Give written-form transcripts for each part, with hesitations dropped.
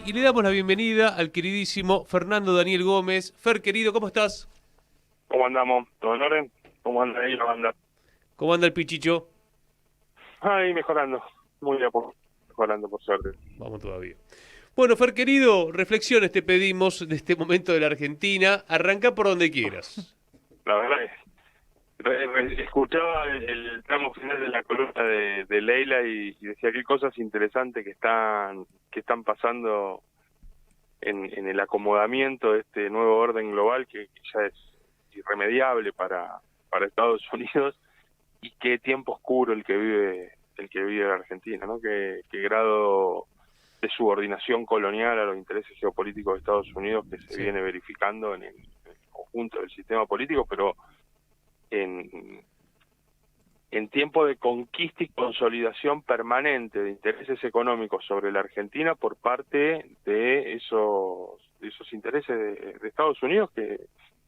y le damos la bienvenida al queridísimo Fernando Daniel Gómez. Fer, querido, ¿cómo estás? ¿Cómo andamos? ¿Todo en orden? ¿Cómo anda ahí la banda? ¿Cómo anda el Pichicho? Ahí mejorando, muy de a poco, mejorando por suerte. Vamos todavía. Bueno, Fer, querido, reflexiones te pedimos de este momento de la Argentina. Arranca por donde quieras. La verdad es, escuchaba el tramo final de la columna de Leila y decía qué cosas interesantes que están pasando en el acomodamiento de este nuevo orden global que ya es irremediable para Estados Unidos, y qué tiempo oscuro el que vive la Argentina, ¿no? Qué grado de subordinación colonial a los intereses geopolíticos de Estados Unidos que se Sí. viene verificando en el conjunto del sistema político, pero en tiempo de conquista y consolidación permanente de intereses económicos sobre la Argentina por parte de esos intereses de Estados Unidos, que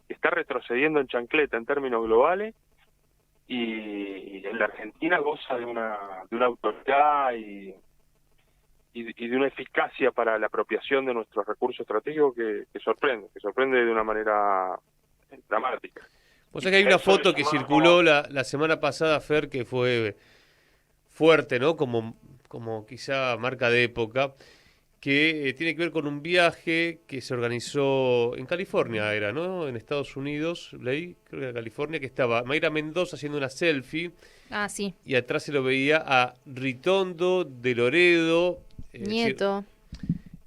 está retrocediendo en chancleta en términos globales, y en la Argentina goza de una autoridad y de una eficacia para la apropiación de nuestros recursos estratégicos que sorprende de una manera dramática. O Y sea que hay a una eso le foto que sumamos, circuló la semana pasada, Fer, que fue fuerte, ¿no? Como quizá marca de época, que tiene que ver con un viaje que se organizó en California, era, ¿no? En Estados Unidos, leí, creo que era California, que estaba Mayra Mendoza haciendo una selfie Ah, sí. y atrás se lo veía a Ritondo de Loredo, es decir, Nieto.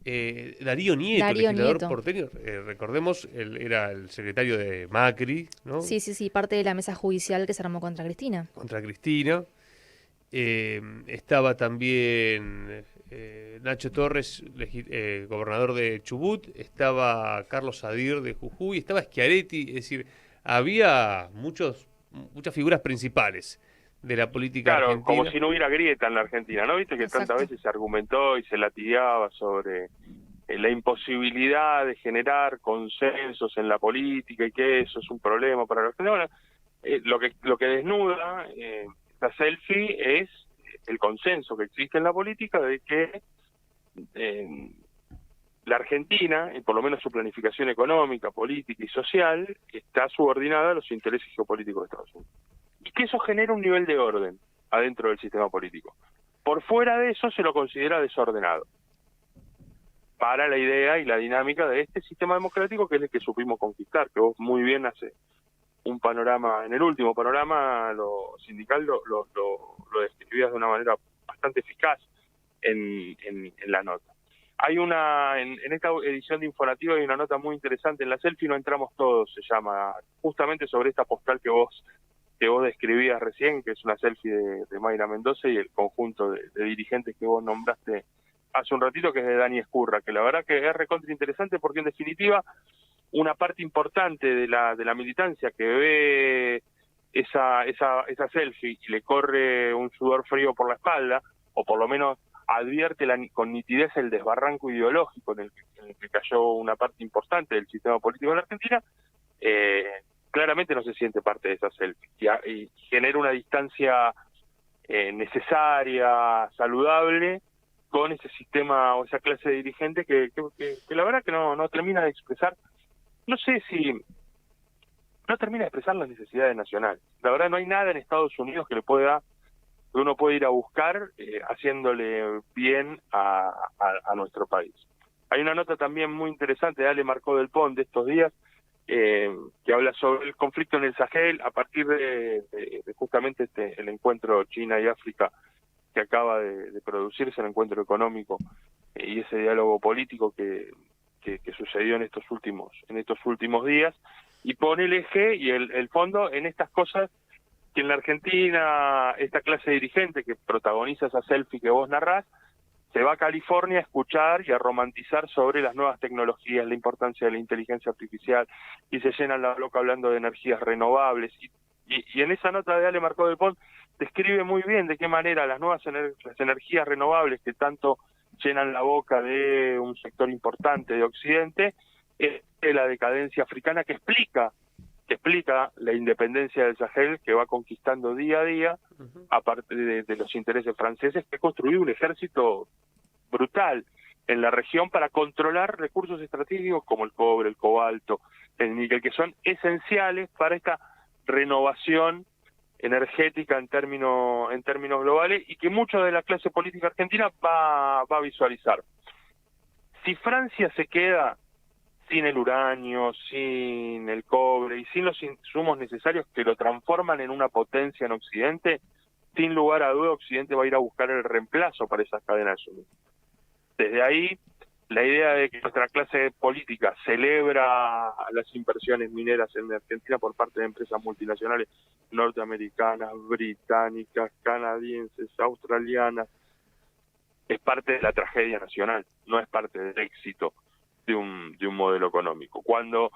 Darío Nieto, Darío legislador Nieto. porteño, recordemos, él era el secretario de Macri, ¿no? Sí, sí, sí, parte de la mesa judicial que se armó contra Cristina. Contra Cristina. Estaba también Nacho Torres, gobernador de Chubut, estaba Carlos Sadir de Jujuy, estaba Schiaretti, es decir, había muchas figuras principales de la política claro, como argentina. si no hubiera grieta en la Argentina, ¿no? Viste que tantas Exacto. veces se argumentó y se latigueaba sobre la imposibilidad de generar consensos en la política y que eso es un problema para la Argentina. Bueno, lo que desnuda esta selfie es el consenso que existe en la política de que eh, la Argentina, y por lo menos su planificación económica, política y social, está subordinada a los intereses geopolíticos de Estados Unidos. Y que eso genera un nivel de orden adentro del sistema político. Por fuera de eso se lo considera desordenado para la idea y la dinámica de este sistema democrático, que es el que supimos conquistar, que vos muy bien hace un panorama, en el último panorama lo sindical lo describías de una manera bastante eficaz en la nota. Hay en esta edición de Informativo hay una nota muy interesante, en la selfie no entramos todos, se llama, justamente sobre esta postal que vos describías recién, que es una selfie de Mayra Mendoza y el conjunto de dirigentes que vos nombraste hace un ratito, que es de Dani Escurra, que la verdad que es recontra interesante porque en definitiva una parte importante de la militancia que ve esa selfie y le corre un sudor frío por la espalda, o por lo menos advierte con nitidez el desbarranco ideológico en el que cayó una parte importante del sistema político de la Argentina, claramente no se siente parte de esa selfie y genera una distancia necesaria, saludable, con ese sistema o esa clase de dirigente que la verdad que no termina de expresar, no sé si no termina de expresar las necesidades nacionales. La verdad no hay nada en Estados Unidos que uno puede ir a buscar haciéndole bien a nuestro país. Hay una nota también muy interesante de Ale Marcó del Pont de estos días, que habla sobre el conflicto en el Sahel a partir de justamente el encuentro China y África que acaba de producirse, el encuentro económico y ese diálogo político que sucedió en estos últimos días, y pone el eje y el fondo en estas cosas que en la Argentina esta clase dirigente que protagoniza esa selfie que vos narrás se va a California a escuchar y a romantizar sobre las nuevas tecnologías, la importancia de la inteligencia artificial, y se llenan la boca hablando de energías renovables. Y en esa nota de Ale Marcó del Pont describe muy bien de qué manera las las energías renovables que tanto llenan la boca de un sector importante de Occidente es la decadencia africana que explica la independencia del Sahel, que va conquistando día a día, aparte de los intereses franceses, que construyó un ejército brutal en la región para controlar recursos estratégicos como el cobre, el cobalto, el níquel, que son esenciales para esta renovación energética en términos globales y que mucho de la clase política argentina va a visualizar. Si Francia se queda sin el uranio, sin el cobre y sin los insumos necesarios que lo transforman en una potencia en Occidente, sin lugar a duda Occidente va a ir a buscar el reemplazo para esas cadenas de suministro. Desde ahí, la idea de que nuestra clase política celebra las inversiones mineras en Argentina por parte de empresas multinacionales norteamericanas, británicas, canadienses, australianas, es parte de la tragedia nacional, no es parte del éxito de un modelo económico. Cuando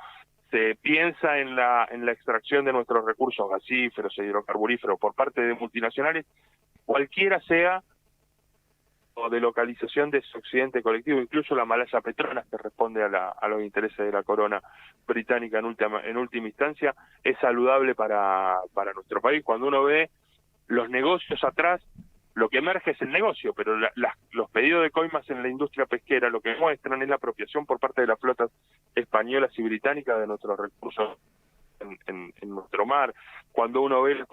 se piensa en la extracción de nuestros recursos gasíferos e hidrocarburíferos por parte de multinacionales, cualquiera sea o de localización de ese occidente colectivo, incluso la Malaya Petronas, que responde a los intereses de la corona británica en última instancia, es saludable para nuestro país. Cuando uno ve los negocios atrás, lo que emerge es el negocio, pero los pedidos de coimas en la industria pesquera lo que muestran es la apropiación por parte de las flotas españolas y británicas de nuestros recursos en nuestro mar. Cuando uno ve el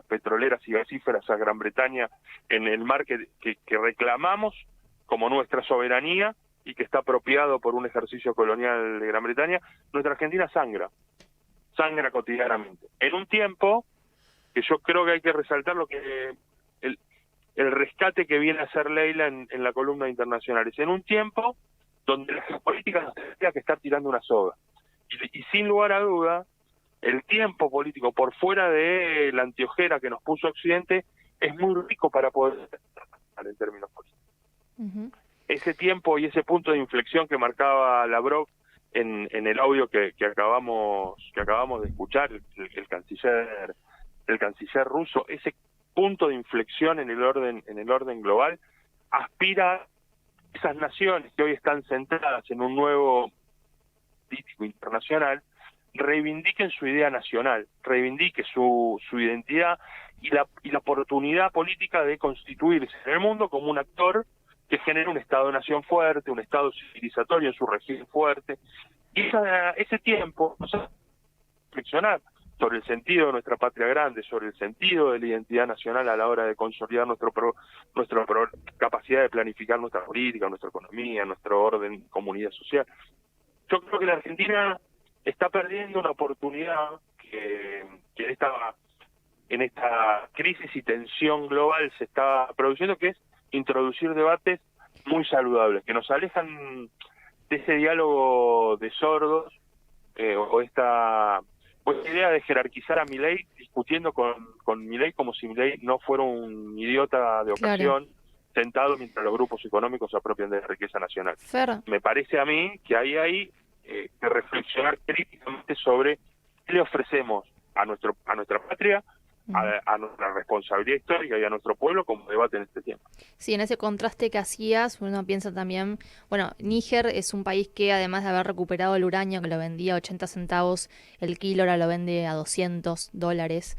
petroleras y gasíferas a Gran Bretaña en el mar que reclamamos como nuestra soberanía y que está apropiado por un ejercicio colonial de Gran Bretaña, nuestra Argentina sangra cotidianamente. En un tiempo que yo creo que hay que resaltar lo que el rescate que viene a hacer Leila en la columna de internacionales, en un tiempo donde la geopolítica nos tendría que estar tirando una soga. Y sin lugar a duda, el tiempo político por fuera de la anteojera que nos puso Occidente es muy rico para poder en términos políticos. Uh-huh. Ese tiempo y ese punto de inflexión que marcaba Lavrov en el audio que acabamos de escuchar, el canciller ruso, ese punto de inflexión en el orden global aspira a esas naciones que hoy están centradas en un nuevo político internacional reivindiquen su idea nacional, reivindique su identidad y la oportunidad política de constituirse en el mundo como un actor que genere un Estado-nación fuerte, un Estado civilizatorio en su región fuerte. Y ese tiempo nos hace reflexionar sobre el sentido de nuestra patria grande, sobre el sentido de la identidad nacional a la hora de consolidar nuestra capacidad de planificar nuestra política, nuestra economía, nuestro orden, comunidad social. Yo creo que la Argentina está perdiendo una oportunidad que en esta crisis y tensión global se está produciendo, que es introducir debates muy saludables, que nos alejan de ese diálogo de sordos o esta idea de jerarquizar a Milei discutiendo con Milei como si Milei no fuera un idiota de ocasión, claro, sentado mientras los grupos económicos se apropian de la riqueza nacional. Fer. Me parece a mí que hay que reflexionar críticamente sobre qué le ofrecemos a nuestra patria, a nuestra responsabilidad histórica y a nuestro pueblo como debate en este tiempo. Sí, en ese contraste que hacías, uno piensa también, bueno, Níger es un país que además de haber recuperado el uranio, que lo vendía a 80 centavos el kilo, ahora lo vende a $200,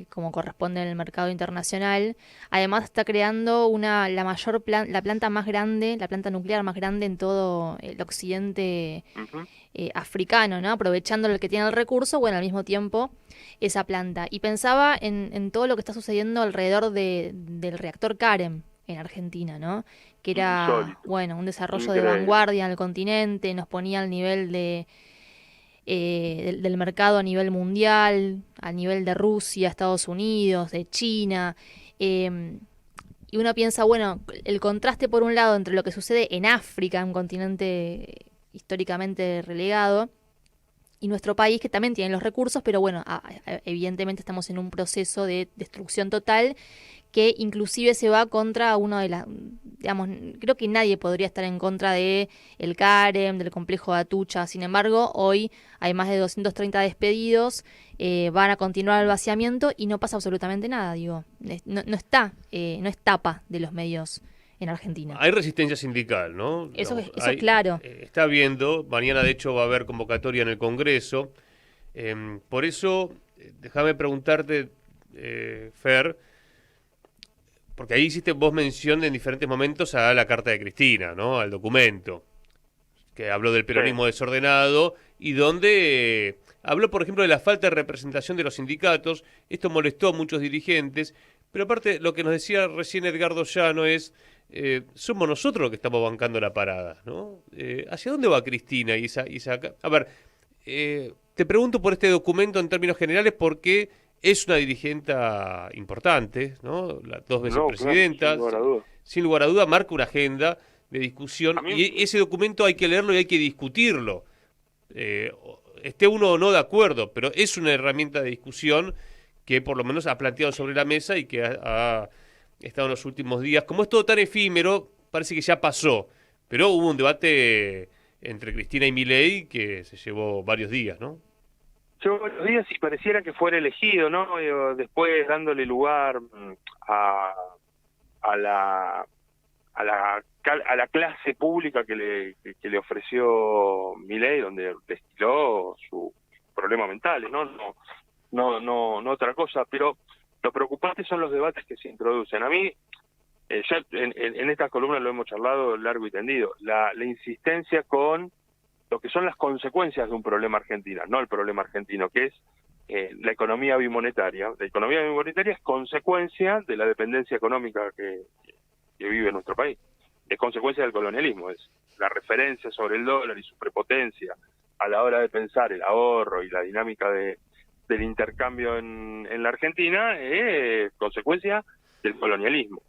como corresponde en el mercado internacional. Además está creando la planta más grande, la planta nuclear más grande en todo el occidente africano, ¿no? Aprovechando el que tiene el recurso, bueno, al mismo tiempo esa planta. Y pensaba en todo lo que está sucediendo alrededor del reactor Karem en Argentina, ¿no? Que era, insólito, bueno, un desarrollo increíble, de vanguardia en el continente, nos ponía al nivel del mercado a nivel mundial, a nivel de Rusia, Estados Unidos, de China. Y uno piensa, bueno, el contraste por un lado entre lo que sucede en África, un continente históricamente relegado, y nuestro país, que también tiene los recursos, pero bueno, evidentemente estamos en un proceso de destrucción total que inclusive se va contra uno de las, digamos, creo que nadie podría estar en contra de el Karem, del complejo de Atucha. Sin embargo, hoy hay más de 230 despedidos, van a continuar el vaciamiento y no pasa absolutamente nada, digo. No es tapa de los medios en Argentina. Hay resistencia sindical, ¿no? Eso es claro. Está habiendo, mañana de hecho va a haber convocatoria en el Congreso. Por eso, déjame preguntarte, Fer, porque ahí hiciste vos mención en diferentes momentos a la carta de Cristina, ¿no? Al documento, que habló del peronismo desordenado y donde habló, por ejemplo, de la falta de representación de los sindicatos. Esto molestó a muchos dirigentes, pero aparte lo que nos decía recién Edgardo Llano es, somos nosotros los que estamos bancando la parada, ¿no? ¿Hacia dónde va Cristina y esa? A ver, te pregunto por este documento en términos generales porque es una dirigente importante, ¿no? Las 2 veces presidenta, claro, sin lugar a duda marca una agenda de discusión y ese documento hay que leerlo y hay que discutirlo. Esté uno o no de acuerdo, pero es una herramienta de discusión que por lo menos ha planteado sobre la mesa y que ha estado en los últimos días. Como es todo tan efímero, parece que ya pasó, pero hubo un debate entre Cristina y Milei que se llevó varios días, ¿no? Llevó varios días y pareciera que fuera elegido, ¿no? Después dándole lugar a la clase pública que le ofreció Milei, donde destiló sus problemas mentales, no otra cosa. Pero lo preocupante son los debates que se introducen. A mí, ya en esta columna lo hemos charlado largo y tendido, la insistencia con lo que son las consecuencias de un problema argentino, no el problema argentino, que es la economía bimonetaria. La economía bimonetaria es consecuencia de la dependencia económica que vive nuestro país. Es consecuencia del colonialismo, es la referencia sobre el dólar y su prepotencia a la hora de pensar el ahorro y la dinámica del intercambio en la Argentina, es consecuencia del colonialismo.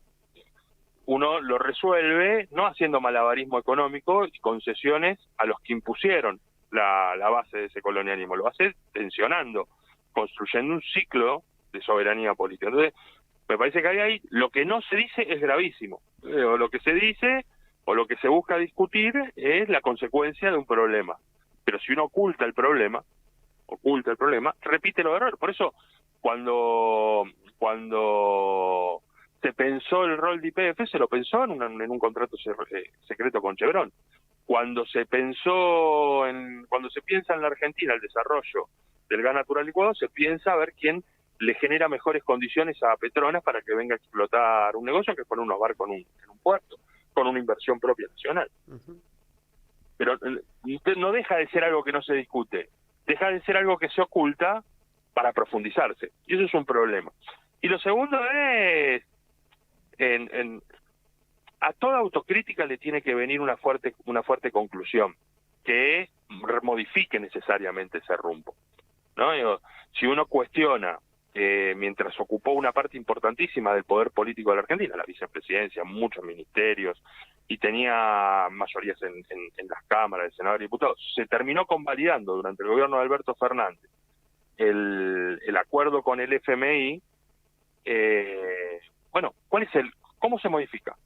Uno lo resuelve no haciendo malabarismo económico y concesiones a los que impusieron la base de ese colonialismo, lo hace tensionando, construyendo un ciclo de soberanía política. Entonces, me parece que ahí lo que no se dice es gravísimo, o lo que se dice o lo que se busca discutir es la consecuencia de un problema, pero si uno oculta el problema, repite los errores. Por eso, cuando se pensó el rol de YPF, se lo pensó en un contrato secreto con Chevron. Cuando se piensa en la Argentina el desarrollo del gas natural licuado, se piensa a ver quién le genera mejores condiciones a Petronas para que venga a explotar un negocio, que es poner unos barcos en un puerto, con una inversión propia nacional. Pero no deja de ser algo que no se discute, deja de ser algo que se oculta para profundizarse, y eso es un problema. Y lo segundo es, a toda autocrítica le tiene que venir una fuerte conclusión, que modifique necesariamente ese rumbo, ¿no? Si uno cuestiona, mientras ocupó una parte importantísima del poder político de la Argentina, la vicepresidencia, muchos ministerios, y tenía mayorías en las cámaras, el Senado y diputados, se terminó convalidando durante el gobierno de Alberto Fernández el acuerdo con el FMI. Bueno, ¿cómo se modifica?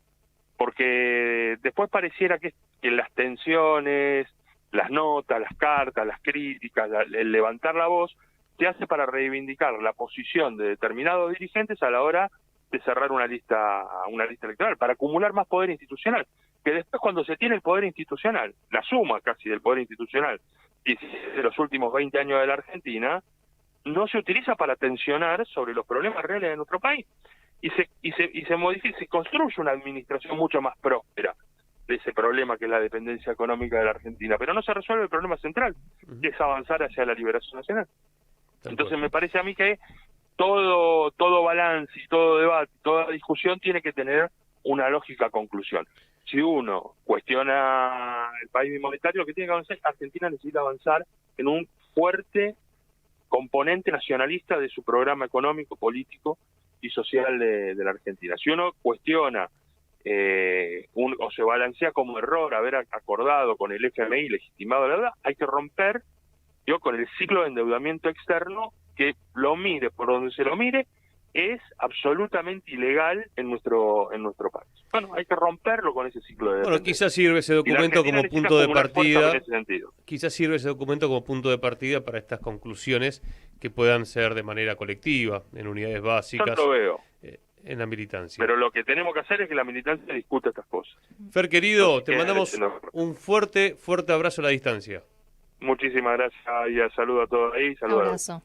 Porque después pareciera que las tensiones, las notas, las cartas, las críticas, el levantar la voz, se hace para reivindicar la posición de determinados dirigentes a la hora de cerrar una lista electoral, para acumular más poder institucional, que después cuando se tiene el poder institucional, la suma casi del poder institucional de los últimos 20 años de la Argentina, no se utiliza para tensionar sobre los problemas reales de nuestro país. Y se modifica, se construye una administración mucho más próspera de ese problema que es la dependencia económica de la Argentina, pero no se resuelve el problema central, que es avanzar hacia la liberación nacional. Entonces me parece a mí que todo balance y todo debate, toda discusión tiene que tener una lógica conclusión. Si uno cuestiona el país bimonetario, lo que tiene que avanzar, Argentina necesita avanzar en un fuerte componente nacionalista de su programa económico, político y social de la Argentina. Si uno cuestiona o se balancea como error haber acordado con el FMI, legitimado la deuda, hay que romper con el ciclo de endeudamiento externo, que lo mire por donde se lo mire, es absolutamente ilegal en nuestro país. Bueno, hay que romperlo con ese ciclo de Bueno, quizás sirve ese documento como punto de partida. Quizás sirve ese documento como punto de partida para estas conclusiones que puedan ser de manera colectiva, en unidades básicas. Yo lo veo. En la militancia. Pero lo que tenemos que hacer es que la militancia discuta estas cosas. Fer, querido, te mandamos un fuerte abrazo a la distancia. Muchísimas gracias y saludo a todos ahí. Abrazo.